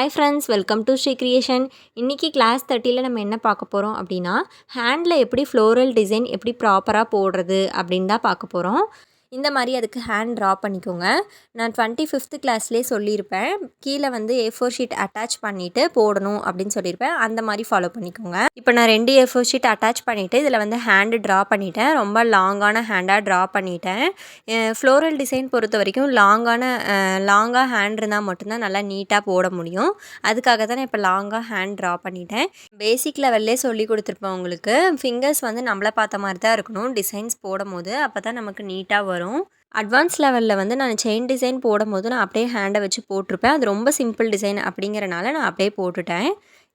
Hi friends, welcome to Sri creation. இன்றைக்கி class 30ல் நம்ம என்ன பார்க்க போகிறோம் அப்படின்னா, ஹேண்டில் எப்படி ஃப்ளோரல் டிசைன் எப்படி ப்ராப்பராக போடுறது அப்படின்னு தான் பார்க்க போகிறோம். இந்த மாதிரி அதுக்கு ஹேண்ட் ட்ரா பண்ணிக்கோங்க. நான் 25th கிளாஸ்லேயே சொல்லியிருப்பேன், கீழே வந்து A4 ஷீட் அட்டாச் பண்ணிவிட்டு போடணும் அப்படின்னு சொல்லியிருப்பேன். அந்த மாதிரி ஃபாலோ பண்ணிக்கோங்க. இப்போ நான் 2 A4 ஷீட் அட்டாச் பண்ணிவிட்டு இதில் வந்து ஹேண்டு ட்ரா பண்ணிட்டேன். ரொம்ப லாங்கான ஹேண்டாக ட்ரா பண்ணிட்டேன். ஃப்ளோரல் டிசைன் பொறுத்த வரைக்கும் லாங்காக ஹேண்ட் இருந்தால் மட்டும்தான் நல்லா நீட்டாக போட முடியும். அதுக்காக தான் நான் இப்போ லாங்காக ஹேண்ட் ட்ரா பண்ணிட்டேன். பேசிக் லெவல்லே சொல்லி கொடுத்துருப்பேன் உங்களுக்கு. ஃபிங்கர்ஸ் வந்து நம்மளை பார்த்த மாதிரி தான் இருக்கணும் டிசைன்ஸ் போடும் போது, அப்போ தான் நமக்கு நீட்டாக வரும். அட்வான்ஸ் லெவலில் வந்து நான் செயின் டிசைன் போடும்போது நான் அப்படியே ஹேண்டை வச்சு போட்டிருப்பேன். அது ரொம்ப சிம்பிள் டிசைன் அப்படிங்கிறனால நான் அப்படியே போட்டுட்டேன்.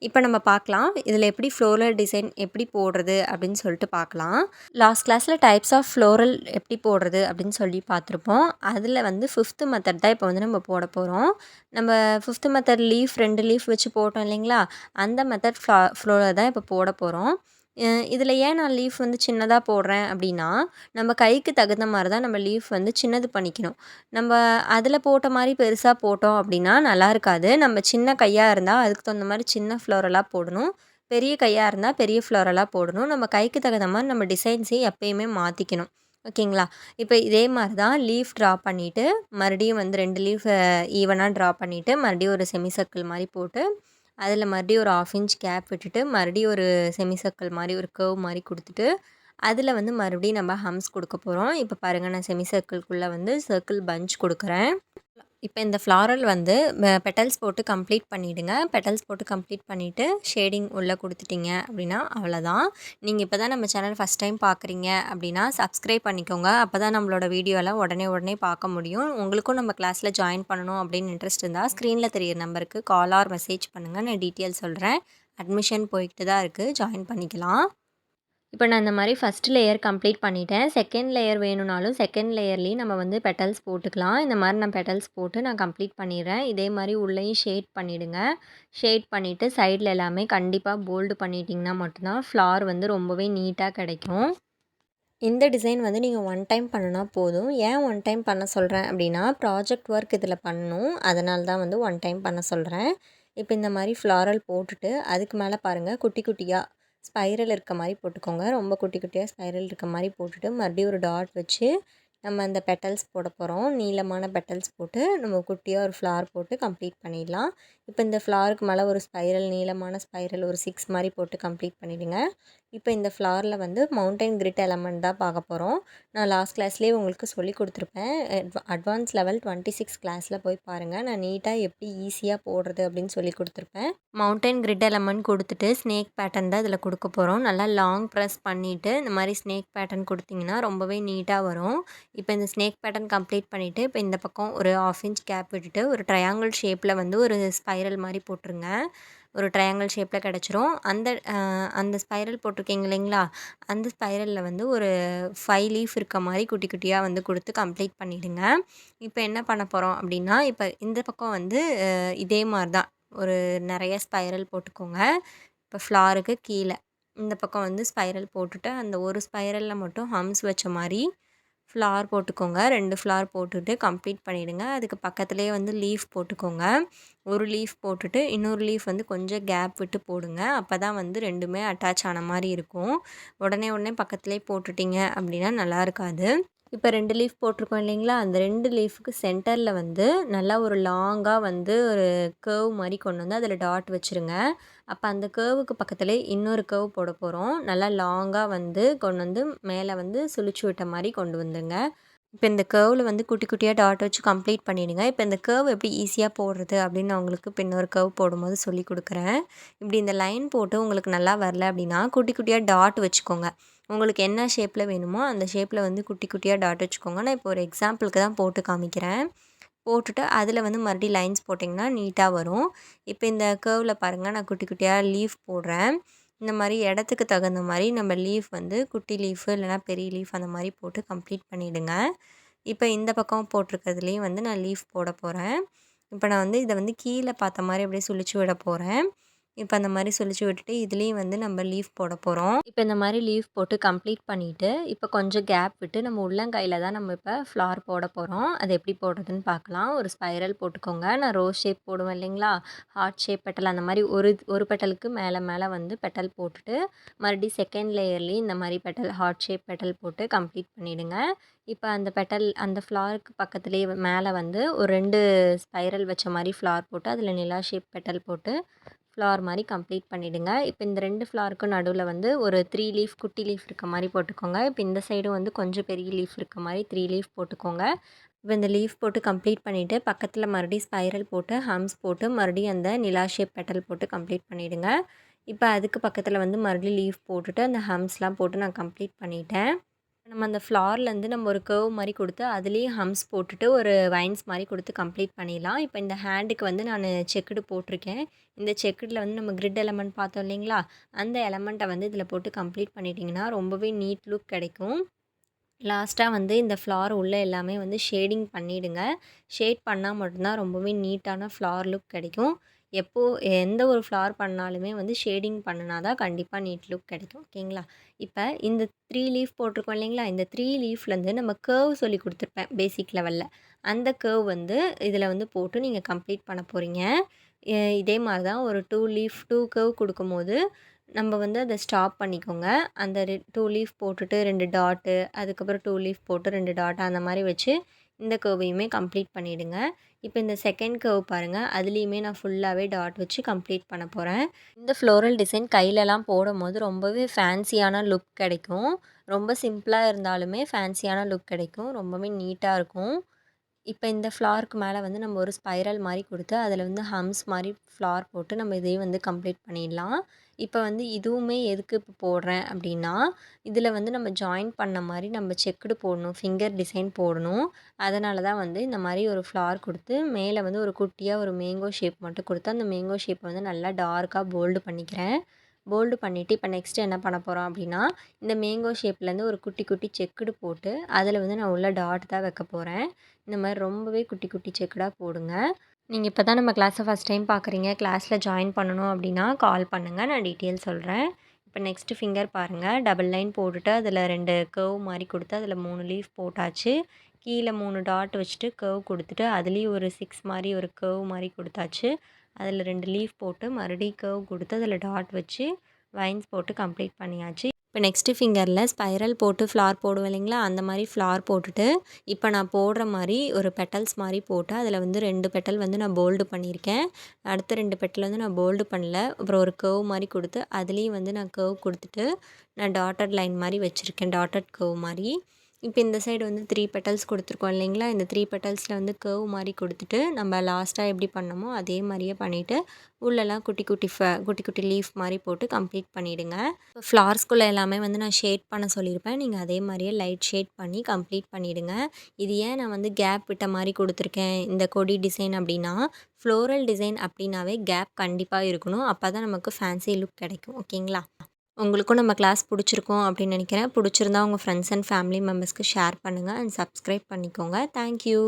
இப்போ நம்ம பார்க்கலாம், இதில் எப்படி ஃப்ளோரல் டிசைன் எப்படி போடுறது அப்படின்னு சொல்லிட்டு பார்க்கலாம். லாஸ்ட் கிளாஸில் டைப்ஸ் ஆஃப் ஃப்ளோரல் எப்படி போடுறது அப்படின்னு சொல்லி பார்த்துருப்போம். அதில் வந்து 5th மெத்தட் தான் இப்போ வந்து நம்ம போட போகிறோம். நம்ம 5th மெத்தட் லீஃப் 2 லீஃப் வச்சு போட்டோம் இல்லைங்களா, அந்த மெத்தட் ஃப்ளோரல் தான் இப்போ போட போகிறோம். இதில் ஏன் நான் லீஃப் வந்து சின்னதாக போடுறேன் அப்படின்னா, நம்ம கைக்கு தகுந்த மாதிரி தான் நம்ம லீஃப் வந்து சின்னது பண்ணிக்கணும். நம்ம அதில் போட்ட மாதிரி பெருசாக போட்டோம் அப்படின்னா நல்லா இருக்காது. நம்ம சின்ன கையாக இருந்தால் அதுக்கு தகுந்த மாதிரி சின்ன ஃப்ளோரலாக போடணும். பெரிய கையாக இருந்தால் பெரிய ஃப்ளோரலாக போடணும். நம்ம கைக்கு தகுந்த மாதிரி நம்ம டிசைன்ஸை எப்பயுமே மாற்றிக்கணும். ஓகேங்களா? இப்போ இதே மாதிரி தான் லீஃப் ட்ரா பண்ணிவிட்டு மறுபடியும் வந்து 2 லீஃப் ஈவனாக ட்ரா பண்ணிவிட்டு மறுபடியும் ஒரு செமி சர்க்கிள் மாதிரி போட்டு அதில் மறுபடியும் ஒரு 1/2 இன்ச் கேப் விட்டுட்டு மறுபடியும் ஒரு செமி சர்க்கிள் மாதிரி ஒரு கர்வ் மாதிரி கொடுத்துட்டு அதில் வந்து மறுபடியும் நம்ம ஹம்ஸ் கொடுக்க போகிறோம். இப்போ பாருங்கள், நான் செமி சர்க்கிள்குள்ளே வந்து சர்க்கிள் பஞ்ச் கொடுக்குறேன். இப்போ இந்த ஃப்ளாரல் வந்து பெட்டல்ஸ் போட்டு கம்ப்ளீட் பண்ணிவிடுங்க. பெட்டல்ஸ் போட்டு கம்ப்ளீட் பண்ணிவிட்டு ஷேடிங் உள்ளே கொடுத்துட்டிங்க அப்படின்னா அவ்வளோதான். நீங்கள் இப்போ தான் நம்ம சேனல் ஃபஸ்ட் டைம் பார்க்குறீங்க அப்படின்னா சப்ஸ்கிரைப் பண்ணிக்கோங்க. அப்போ தான் நம்மளோட வீடியோலாம் உடனே பார்க்க முடியும். உங்களுக்கும் நம்ம கிளாஸில் ஜாயின் பண்ணணும் அப்படின்னு இன்ட்ரெஸ்ட் இருந்தால் ஸ்க்ரீனில் தெரியிற நம்பருக்கு கால் ஆர் மெசேஜ் பண்ணுங்கள். நான் டீட்டெயில் சொல்கிறேன். அட்மிஷன் போய்கிட்டு தான் இருக்குது, ஜாயின் பண்ணிக்கலாம். இப்போ நான் இந்த மாதிரி ஃபஸ்ட் லேயர் கம்ப்ளீட் பண்ணிட்டேன். செகண்ட் லேயர் வேணும்னாலும் செகண்ட் லேயர்லேயும் நம்ம வந்து பெட்டல்ஸ் போட்டுக்கலாம். இந்த மாதிரி நான் பெட்டல்ஸ் போட்டு நான் கம்ப்ளீட் பண்ணிடுறேன். இதே மாதிரி உள்ளேயும் ஷேட் பண்ணிவிடுங்க. ஷேட் பண்ணிவிட்டு சைடில் எல்லாமே கண்டிப்பாக போல்டு பண்ணிட்டிங்கன்னா மட்டும்தான் ஃப்ளார் வந்து ரொம்பவே நீட்டாக கிடைக்கும். இந்த டிசைன் வந்து நீங்கள் 1 டைம் பண்ணுனா போதும். ஏன் 1 டைம் பண்ண சொல்கிறேன் அப்படின்னா, ப்ராஜெக்ட் ஒர்க் இதில் பண்ணணும். அதனால தான் வந்து 1 டைம் பண்ண சொல்கிறேன். இப்போ இந்த மாதிரி ஃப்ளாரல் போட்டுட்டு அதுக்கு மேலே பாருங்கள், குட்டி குட்டியாக ஸ்பைரல் இருக்க மாதிரி போட்டுக்கோங்க. ரொம்ப குட்டி குட்டியாக ஸ்பைரல் இருக்க மாதிரி போட்டுட்டு மறுபடியும் ஒரு டாட் வச்சு நம்ம அந்த பெட்டல்ஸ் போட போகிறோம். நீளமான பெட்டல்ஸ் போட்டு நம்ம குட்டியாக ஒரு ஃப்ளார் போட்டு கம்ப்ளீட் பண்ணிடலாம். இப்போ இந்த ஃப்ளாருக்கு மேலே ஒரு ஸ்பைரல், நீளமான ஸ்பைரல் ஒரு 6 மாதிரி போட்டு கம்ப்ளீட் பண்ணிவிடுங்க. இப்போ இந்த ஃப்ளாரில் வந்து மவுண்டைன் கிரிட் எலமெண்ட் தான் பார்க்க போகிறோம். நான் லாஸ்ட் கிளாஸ்லேயே உங்களுக்கு சொல்லி கொடுத்துருப்பேன். அட்வான்ஸ் லெவல் 26 கிளாஸில் போய் பாருங்கள். நான் நீட்டாக எப்படி ஈஸியாக போடுறது அப்படின்னு சொல்லி கொடுத்துருப்பேன். மவுண்டைன் கிரிட் எலமெண்ட் கொடுத்துட்டு ஸ்னேக் பேட்டர்ன் தான் இதில் கொடுக்க போகிறோம். நல்லா லாங் ப்ரெஸ் பண்ணிவிட்டு இந்த மாதிரி ஸ்னேக் பேட்டர்ன் கொடுத்திங்கன்னா ரொம்பவே நீட்டாக வரும். இப்போ இந்த ஸ்னேக் பேட்டர்ன் கம்ப்ளீட் பண்ணிவிட்டு இப்போ இந்த பக்கம் ஒரு 1/2 இன்ச் கேப் விட்டுட்டு ஒரு ட்ரையாங்கிள் ஷேப்பில் வந்து ஒரு ஸ்பைரல் மாதிரி போட்டுருங்க. ஒரு ட்ரையாங்கிள் ஷேப்பில் கிடச்சிரும். அந்த ஸ்பைரல் போட்டிருக்கீங்க இல்லைங்களா, அந்த ஸ்பைரலில் வந்து ஒரு 5 லீஃப் இருக்க மாதிரி குட்டி குட்டியாக வந்து கொடுத்து கம்ப்ளீட் பண்ணிவிடுங்க. இப்போ என்ன பண்ண போகிறோம் அப்படின்னா, இப்போ இந்த பக்கம் வந்து இதே மாதிரி தான் ஒரு நிறைய ஸ்பைரல் போட்டுக்கோங்க. இப்போ ஃப்ளாருக்கு கீழே இந்த பக்கம் வந்து ஸ்பைரல் போட்டுட்டு அந்த ஒரு ஸ்பைரலில் மட்டும் ஹம்ஸ் வச்ச மாதிரி ஃப்ளார் போட்டுக்கோங்க. 2 ஃப்ளார் போட்டுட்டு கம்ப்ளீட் பண்ணிவிடுங்க. அதுக்கு பக்கத்துலேயே வந்து லீஃப் போட்டுக்கோங்க. ஒரு லீஃப் போட்டுட்டு இன்னொரு லீஃப் வந்து கொஞ்சம் கேப் விட்டு போடுங்க. அப்போ தான் வந்து 2மே அட்டாச் ஆன மாதிரி இருக்கும். உடனே பக்கத்துலேயே போட்டுட்டிங்க அப்படின்னா நல்லா இருக்காது. இப்போ 2 லீஃப் போட்டிருக்கோம் இல்லைங்களா, அந்த 2 லீஃபுக்கு சென்டரில் வந்து நல்லா ஒரு லாங்காக வந்து ஒரு கர்வ் மாதிரி கொண்டு வந்து அதில் டாட் வச்சுருங்க. அப்போ அந்த கர்வுக்கு பக்கத்துலேயே இன்னொரு கர்வ் போட போகிறோம். நல்லா லாங்காக வந்து கொண்டு வந்து மேலே வந்து சுழிச்சு விட்ட மாதிரி கொண்டு வந்துடுங்க. இப்போ இந்த கர்வில் வந்து குட்டி குட்டியாக டாட் வச்சு கம்ப்ளீட் பண்ணிவிடுங்க. இப்போ இந்த கர்வ் எப்படி ஈஸியாக போடுறது அப்படின்னு நான் உங்களுக்கு இப்போ இன்னொரு கர்வ் போடும்போது சொல்லி கொடுக்குறேன். இப்படி இந்த லைன் போட்டு உங்களுக்கு நல்லா வரல அப்படின்னா குட்டி குட்டியாக டாட் வச்சுக்கோங்க. உங்களுக்கு என்ன ஷேப்பில் வேணுமோ அந்த ஷேப்பில் வந்து குட்டி குட்டியாக டாட் வச்சுக்கோங்க. நான் இப்போ ஒரு எக்ஸாம்பிளுக்கு தான் போட்டு காமிக்கிறேன். போட்டுட்டு அதில் வந்து மறுபடியும் லைன்ஸ் போட்டிங்கன்னா நீட்டாக வரும். இப்போ இந்த கர்வில் பாருங்கள், நான் குட்டி குட்டியாக லீஃப் போடுறேன். இந்த மாதிரி இடத்துக்கு தகுந்த மாதிரி நம்ம லீஃப் வந்து குட்டி லீஃபு இல்லைனா பெரிய லீஃப் அந்த மாதிரி போட்டு கம்ப்ளீட் பண்ணிவிடுங்க. இப்போ இந்த பக்கம் போட்டிருக்கிறதுலேயும் வந்து நான் லீஃப் போட போகிறேன். இப்போ நான் வந்து இதை வந்து கீழே பார்த்த மாதிரி அப்படியே சுழிச்சு விட போகிறேன். இப்போ அந்த மாதிரி சொலிச்சு விட்டுட்டு இதுலேயும் வந்து நம்ம லீஃப் போட போகிறோம். இப்போ இந்த மாதிரி லீஃப் போட்டு கம்ப்ளீட் பண்ணிவிட்டு இப்போ கொஞ்சம் கேப் விட்டு நம்ம உள்ளங்கையில் தான் நம்ம இப்போ ஃப்ளார் போட போகிறோம். அது எப்படி போடுறதுன்னு பார்க்கலாம். ஒரு ஸ்பைரல் போட்டுக்கோங்க. நான் ரோஸ் ஷேப் போடுவேன் இல்லைங்களா, ஹார்ட் ஷேப் பெட்டல் அந்த மாதிரி ஒரு பெட்டலுக்கு மேலே வந்து பெட்டல் போட்டுட்டு மறுபடியும் செகண்ட் லேயர்லேயும் இந்த மாதிரி பெட்டல் ஹார்ட் ஷேப் பெட்டல் போட்டு கம்ப்ளீட் பண்ணிவிடுங்க. இப்போ அந்த பெட்டல் அந்த ஃப்ளாருக்கு பக்கத்துலேயே மேலே வந்து ஒரு 2 ஸ்பைரல் வச்ச மாதிரி ஃப்ளார் போட்டு அதில் நிலா ஷேப் பெட்டல் போட்டு ஃப்ளார் மாதிரி கம்ப்ளீட் பண்ணிவிடுங்க. இப்போ இந்த 2 ஃப்ளாருக்கும் நடுவில் வந்து ஒரு 3 லீஃப் குட்டி லீஃப் இருக்க மாதிரி போட்டுக்கோங்க. இப்போ இந்த சைடும் வந்து கொஞ்சம் பெரிய லீஃப் இருக்க மாதிரி 3 லீஃப் போட்டுக்கோங்க. இப்போ இந்த லீஃப் போட்டு கம்ப்ளீட் பண்ணிவிட்டு பக்கத்தில் மறுபடியும் ஸ்பைரல் போட்டு ஹம்ஸ் போட்டு மறுபடியும் அந்த நிலா ஷேப் பெட்டல் போட்டு கம்ப்ளீட் பண்ணிவிடுங்க. இப்போ அதுக்கு பக்கத்தில் வந்து மறுபடியும் லீஃப் போட்டுட்டு அந்த ஹம்ஸ்லாம் போட்டு நான் கம்ப்ளீட் பண்ணிட்டேன். நம்ம அந்த ஃப்ளார்லேருந்து நம்ம ஒரு கர்வ் மாதிரி கொடுத்து அதுலேயே ஹம்ஸ் போட்டுட்டு ஒரு வைன்ஸ் மாதிரி கொடுத்து கம்ப்ளீட் பண்ணிடலாம். இப்போ இந்த ஹேண்டுக்கு வந்து நான் செக்குடு போட்டிருக்கேன். இந்த செக்குடில் வந்து நம்ம கிரிட் எலமெண்ட் பார்த்தோம் இல்லைங்களா, அந்த எலமெண்ட்டை வந்து இதில் போட்டு கம்ப்ளீட் பண்ணிட்டிங்கன்னா ரொம்பவே நீட் லுக் கிடைக்கும். லாஸ்ட்டாக வந்து இந்த ஃப்ளார் உள்ளே எல்லாமே வந்து ஷேடிங் பண்ணிவிடுங்க. ஷேட் பண்ணால் மட்டும்தான் ரொம்பவே நீட்டான ஃப்ளார் லுக் கிடைக்கும். எந்த ஒரு ஃப்ளார் பண்ணாலுமே வந்து ஷேடிங் பண்ணினா தான் கண்டிப்பாக நீட் லுக் கிடைக்கும். ஓகேங்களா? இப்போ இந்த 3 லீஃப் போட்டிருக்கோம் இல்லைங்களா, இந்த 3 லீஃப்லேருந்து நம்ம கர்வ் சொல்லி கொடுத்துருப்பேன் பேசிக் லெவலில். அந்த கர்வ் வந்து இதில் வந்து போட்டு நீங்கள் கம்ப்ளீட் பண்ண போகிறீங்க. இதே மாதிரி தான் ஒரு 2 கர்வ் கொடுக்கும்போது நம்ம வந்து அதை ஸ்டாப் பண்ணிக்கோங்க. அந்த 2 லீஃப் போட்டுட்டு 2 டாட்டு, அதுக்கப்புறம் 2 லீஃப் போட்டு 2 டாட் அந்த மாதிரி வச்சு இந்த கர்வையுமே கம்ப்ளீட் பண்ணிவிடுங்க. இப்போ இந்த செகண்ட் கர்வ் பாருங்கள், அதுலேயுமே நான் ஃபுல்லாகவே டாட் வச்சு கம்ப்ளீட் பண்ண போகிறேன். இந்த ஃப்ளோரல் டிசைன் கையிலலாம் போடும்போது ரொம்பவே ஃபேன்சியான லுக் கிடைக்கும். ரொம்ப சிம்பிளாக இருந்தாலுமே ஃபேன்சியான லுக் கிடைக்கும். ரொம்பவே நீட்டாக இருக்கும். இப்போ இந்த ஃப்ளாருக்கு மேலே வந்து நம்ம ஒரு ஸ்பைரல் மாதிரி கொடுத்து அதில் வந்து ஹம்ஸ் மாதிரி ஃப்ளார் போட்டு நம்ம இதையும் வந்து கம்ப்ளீட் பண்ணிடலாம். இப்போ வந்து இதுவுமே எதுக்கு இப்போ போடுறேன் அப்படின்னா, இதில் வந்து நம்ம ஜாயின் பண்ண மாதிரி நம்ம செக்குடு போடணும், ஃபிங்கர் டிசைன் போடணும். அதனால தான் வந்து இந்த மாதிரி ஒரு ஃப்ளார் கொடுத்து மேலே வந்து ஒரு குட்டியாக ஒரு மேங்கோ ஷேப் மட்டும் கொடுத்து அந்த மேங்கோ ஷேப்பை வந்து நல்லா டார்க்காக போல்டு பண்ணிக்கிறேன். போல்டு பண்ணிவிட்டு இப்போ நெக்ஸ்ட்டு என்ன பண்ண போகிறோம் அப்படின்னா, இந்த மேங்கோ ஷேப்லேருந்து ஒரு குட்டி குட்டி செக்குடு போட்டு அதில் வந்து நான் உள்ள டாட் தான் வைக்க போகிறேன். இந்த மாதிரி ரொம்பவே குட்டி குட்டி செக்குடாக போடுங்க. நீங்கள் இப்போ தான் நம்ம கிளாஸை ஃபஸ்ட் டைம் பார்க்குறீங்க, கிளாஸில் ஜாயின் பண்ணணும் அப்படின்னா கால் பண்ணுங்கள், நான் டீட்டெயில் சொல்கிறேன். இப்போ நெக்ஸ்ட்டு ஃபிங்கர் பாருங்கள், டபுள் லைன் போட்டுட்டு அதில் 2 கர்வ் மாதிரி கொடுத்து அதில் 3 லீஃப் போட்டாச்சு. கீழே 3 டாட் வச்சுட்டு கர்வ் கொடுத்துட்டு அதுலேயும் ஒரு 6 மாதிரி ஒரு கர்வ் மாதிரி கொடுத்தாச்சு. அதில் 2 லீஃப் போட்டு மறுபடியும் கர்வ் கொடுத்து அதில் டாட் வச்சு வைன்ஸ் போட்டு கம்ப்ளீட் பண்ணியாச்சு. இப்போ நெக்ஸ்ட்டு ஃபிங்கரில் ஸ்பைரல் போட்டு ஃப்ளார் போடுவேன் இல்லைங்களா, அந்த மாதிரி ஃப்ளார் போட்டுட்டு இப்போ நான் போடுற மாதிரி ஒரு பெட்டல்ஸ் மாதிரி போட்டு அதில் வந்து 2 பெட்டல் வந்து நான் போல்டு பண்ணியிருக்கேன். அடுத்த 2 பெட்டல் வந்து நான் போல்டு பண்ணல. அப்புறம் ஒரு கர்வ் மாதிரி கொடுத்து அதுலேயும் வந்து நான் கர்வ் கொடுத்துட்டு நான் டாட்டட் லைன் மாதிரி வச்சுருக்கேன், டாட்டட் கர்வ் மாதிரி. இப்போ இந்த சைடு வந்து 3 பெட்டல்ஸ் கொடுத்துருக்கோம் இல்லைங்களா, இந்த 3 பெட்டல்ஸில் வந்து கர்வ் மாதிரி கொடுத்துட்டு நம்ம லாஸ்ட்டாக எப்படி பண்ணமோ அதே மாதிரியே பண்ணிவிட்டு உள்ளெல்லாம் குட்டி குட்டி லீஃப் மாதிரி போட்டு கம்ப்ளீட் பண்ணிவிடுங்க. இப்போ ஃப்ளார்ஸ்குள்ளே எல்லாமே வந்து நான் ஷேட் பண்ண சொல்லியிருப்பேன். நீங்கள் அதே மாதிரியே லைட் ஷேட் பண்ணி கம்ப்ளீட் பண்ணிவிடுங்க. இது ஏன் நான் வந்து கேப் விட்ட மாதிரி கொடுத்துருக்கேன் இந்த கொடி டிசைன் அப்படின்னா, ஃப்ளோரல் டிசைன் அப்படின்னாவே கேப் கண்டிப்பாக இருக்கணும். அப்போ தான் நமக்கு ஃபேன்சி லுக் கிடைக்கும். ஓகேங்களா? உங்களுக்கும் நம்ம கிளாஸ் பிடிச்சிருக்கும் அப்படின்னு நினைக்கிறேன். பிடிச்சிருந்தா உங்கள் ஃப்ரெண்ட்ஸ் அண்ட் ஃபேமிலி மெம்பர்ஸ்க்கு ஷேர் பண்ணுங்கள் அண்ட் சப்ஸ்கிரைப் பண்ணிக்கோங்க. தேங்க்யூ.